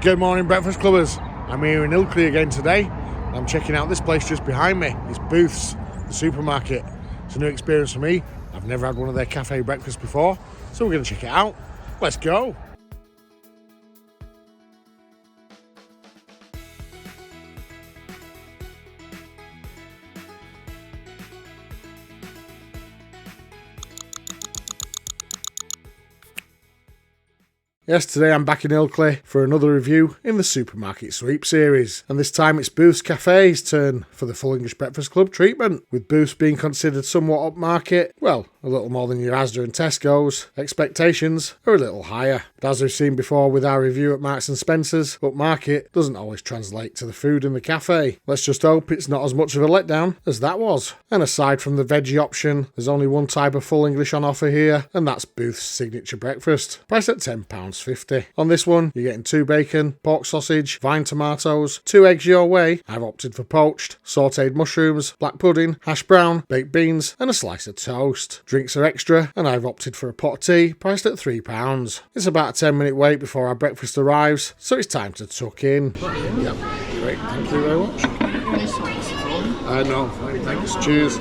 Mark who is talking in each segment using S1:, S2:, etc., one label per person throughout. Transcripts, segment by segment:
S1: Good morning, Breakfast Clubbers. I'm here in Ilkley again today. I'm checking out this place just behind me. It's Booths, the supermarket. It's a new experience for me. I've never had one of their cafe breakfasts before, so we're going to check it out. Let's go. Yes, today I'm back in Ilkley for another review in the Supermarket Sweep series, and this time it's Booths Café's turn for the full English Breakfast Club treatment, with Booths being considered somewhat upmarket, well, a little more than your Asda and Tesco's. Expectations are a little higher, but as we've seen before with our review at Marks and Spencer's, upmarket doesn't always translate to the food in the cafe. Let's just hope it's not as much of a letdown as that was. And aside from the veggie option, there's only one type of full English on offer here, and that's Booths' signature breakfast, priced at £10.50. On this one, you're getting 2 bacon, pork sausage, vine tomatoes, 2 eggs your way. I've opted for poached, sautéed mushrooms, black pudding, hash brown, baked beans, and a slice of toast. Drinks are extra, and I've opted for a pot of tea, priced at £3. It's about a 10-minute wait before our breakfast arrives, so it's time to tuck in. Yep, great, thank you very much. No, thanks, cheers.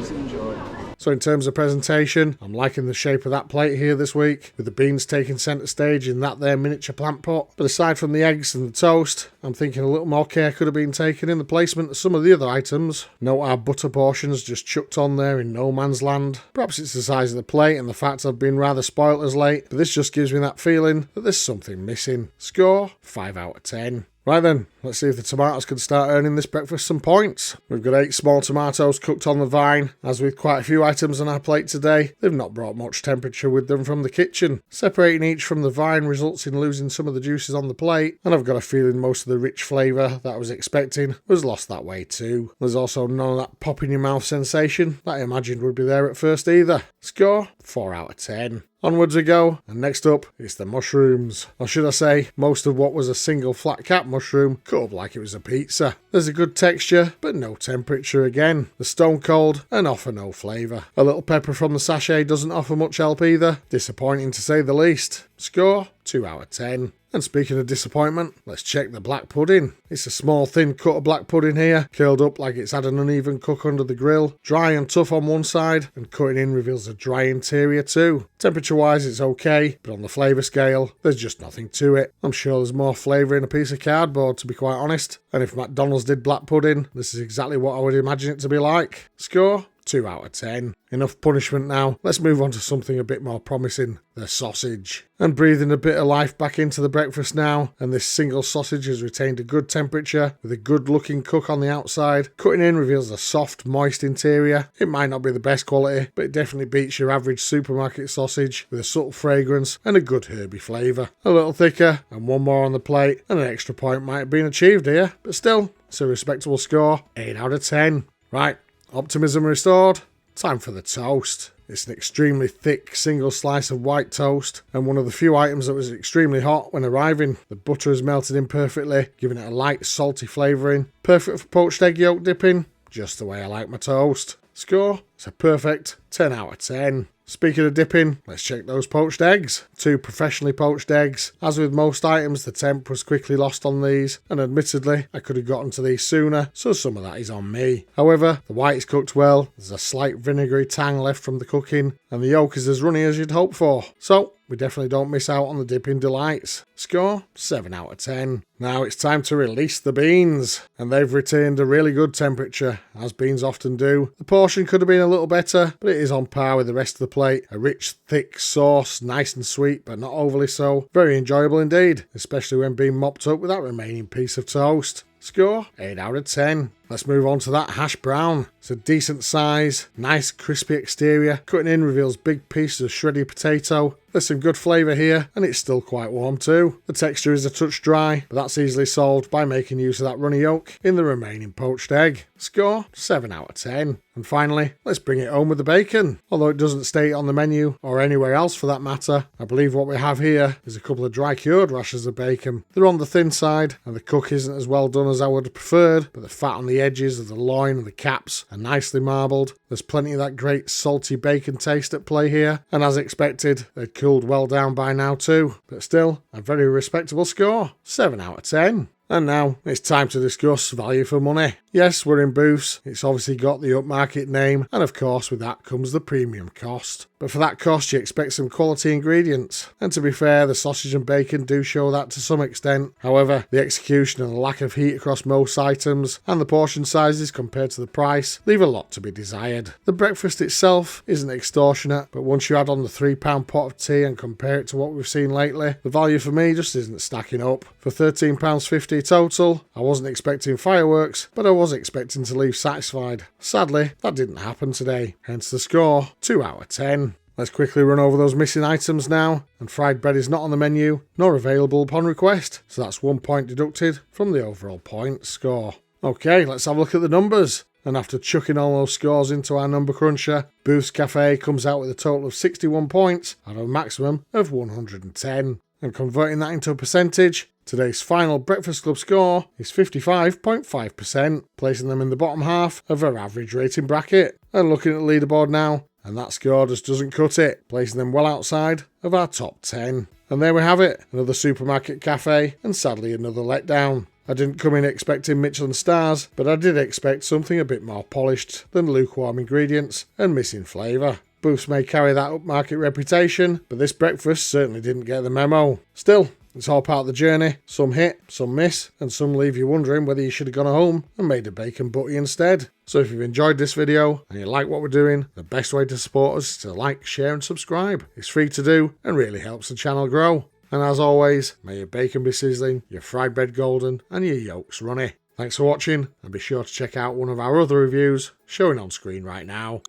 S1: So in terms of presentation, I'm liking the shape of that plate here this week, with the beans taking centre stage in that there miniature plant pot. But aside from the eggs and the toast, I'm thinking a little more care could have been taken in the placement of some of the other items. Note our butter portions just chucked on there in no man's land. Perhaps it's the size of the plate and the fact I've been rather spoilt as late, but this just gives me that feeling that there's something missing. Score, 5 out of 10. Right then, let's see if the tomatoes can start earning this breakfast some points. We've got 8 small tomatoes cooked on the vine. As with quite a few items on our plate today, they've not brought much temperature with them from the kitchen. Separating each from the vine results in losing some of the juices on the plate, and I've got a feeling most of the rich flavour that I was expecting was lost that way too. There's also none of that pop in your mouth sensation that I imagined would be there at first either. Score, 4 out of 10. Onwards we go, and next up, it's the mushrooms. Or should I say, most of what was a single flat cap mushroom cut up like it was a pizza. There's a good texture, but no temperature again. The stone cold, and offer no flavour. A little pepper from the sachet doesn't offer much help either. Disappointing to say the least. Score, 2 out of 10. And speaking of disappointment, let's check the black pudding. It's a small thin cut of black pudding here, curled up like it's had an uneven cook under the grill, dry and tough on one side, and cutting in reveals a dry interior too. Temperature wise it's okay, but on the flavour scale, there's just nothing to it. I'm sure there's more flavour in a piece of cardboard, to be quite honest, and if McDonald's did black pudding, this is exactly what I would imagine it to be like. Score, 2 out of 10. Enough punishment now. Let's move on to something a bit more promising, the sausage. And breathing a bit of life back into the breakfast now, and this single sausage has retained a good temperature with a good looking cook on the outside. Cutting in reveals a soft, moist interior. It might not be the best quality, but it definitely beats your average supermarket sausage with a subtle fragrance and a good herby flavour. A little thicker, and one more on the plate, and an extra point might have been achieved here, but still, it's a respectable score, 8 out of 10. Right. Optimism restored. Time for the toast. It's an extremely thick single slice of white toast, and one of the few items that was extremely hot when arriving. The butter has melted in perfectly, giving it a light salty flavouring. Perfect for poached egg yolk dipping, just the way I like my toast. Score, it's a perfect 10 out of 10. Speaking of dipping, let's check those poached eggs. 2 professionally poached eggs. As with most items, the temp was quickly lost on these, and admittedly, I could have gotten to these sooner, so some of that is on me. However, the white is cooked well, there's a slight vinegary tang left from the cooking, and the yolk is as runny as you'd hope for. So, we definitely don't miss out on the dipping delights. Score, 7 out of 10. Now it's time to release the beans, and they've retained a really good temperature, as beans often do. The portion could have been a little better, but it is on par with the rest of the plate. A rich, thick sauce, nice and sweet, but not overly so. Very enjoyable indeed, especially when being mopped up with that remaining piece of toast. Score, 8 out of 10. Let's move on to that hash brown. It's a decent size, nice crispy exterior. Cutting in reveals big pieces of shredded potato. There's some good flavour here, and it's still quite warm too. The texture is a touch dry, but that's easily solved by making use of that runny yolk in the remaining poached egg. Score, 7 out of 10. And finally, let's bring it home with the bacon. Although it doesn't state on the menu, or anywhere else for that matter, I believe what we have here is a couple of dry cured rashers of bacon. They're on the thin side, and the cook isn't as well done as I would have preferred, but the fat on the edges of the loin and the caps are nicely marbled. There's plenty of that great salty bacon taste at play here, and as expected, they'd cooled well down by now too. But still, a very respectable score, 7 out of 10. And now, it's time to discuss value for money. Yes, we're in Booths, it's obviously got the upmarket name, and of course with that comes the premium cost. But for that cost you expect some quality ingredients, and to be fair, the sausage and bacon do show that to some extent. However, the execution and the lack of heat across most items, and the portion sizes compared to the price, leave a lot to be desired. The breakfast itself isn't extortionate, but once you add on the £3 pot of tea and compare it to what we've seen lately, the value for me just isn't stacking up. For £13.50 total, I wasn't expecting fireworks, but I was expecting to leave satisfied. Sadly, that didn't happen today, hence the score, 2 out of 10. Let's quickly run over those missing items now, and fried bread is not on the menu, nor available upon request, so that's 1 point deducted from the overall point score. Okay, let's have a look at the numbers. And after chucking all those scores into our number cruncher, Booths Café comes out with a total of 61 points out of a maximum of 110. And converting that into a percentage, today's final Breakfast Club score is 55.5%, placing them in the bottom half of our average rating bracket. And looking at the leaderboard now, and that score just doesn't cut it, placing them well outside of our top 10. And there we have it, another supermarket cafe, and sadly another letdown. I didn't come in expecting Michelin stars, but I did expect something a bit more polished than lukewarm ingredients and missing flavour. Booths may carry that upmarket reputation, but this breakfast certainly didn't get the memo. Still, it's all part of the journey. Some hit, some miss, and some leave you wondering whether you should have gone home and made a bacon butty instead. So if you've enjoyed this video and you like what we're doing, the best way to support us is to like, share and subscribe. It's free to do and really helps the channel grow. And as always, may your bacon be sizzling, your fried bread golden, and your yolks runny. Thanks for watching, and be sure to check out one of our other reviews showing on screen right now.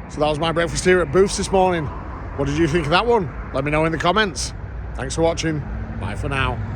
S1: So that was my breakfast here at Booths this morning. What did you think of that one? Let me know in the comments. Thanks for watching. Bye for now.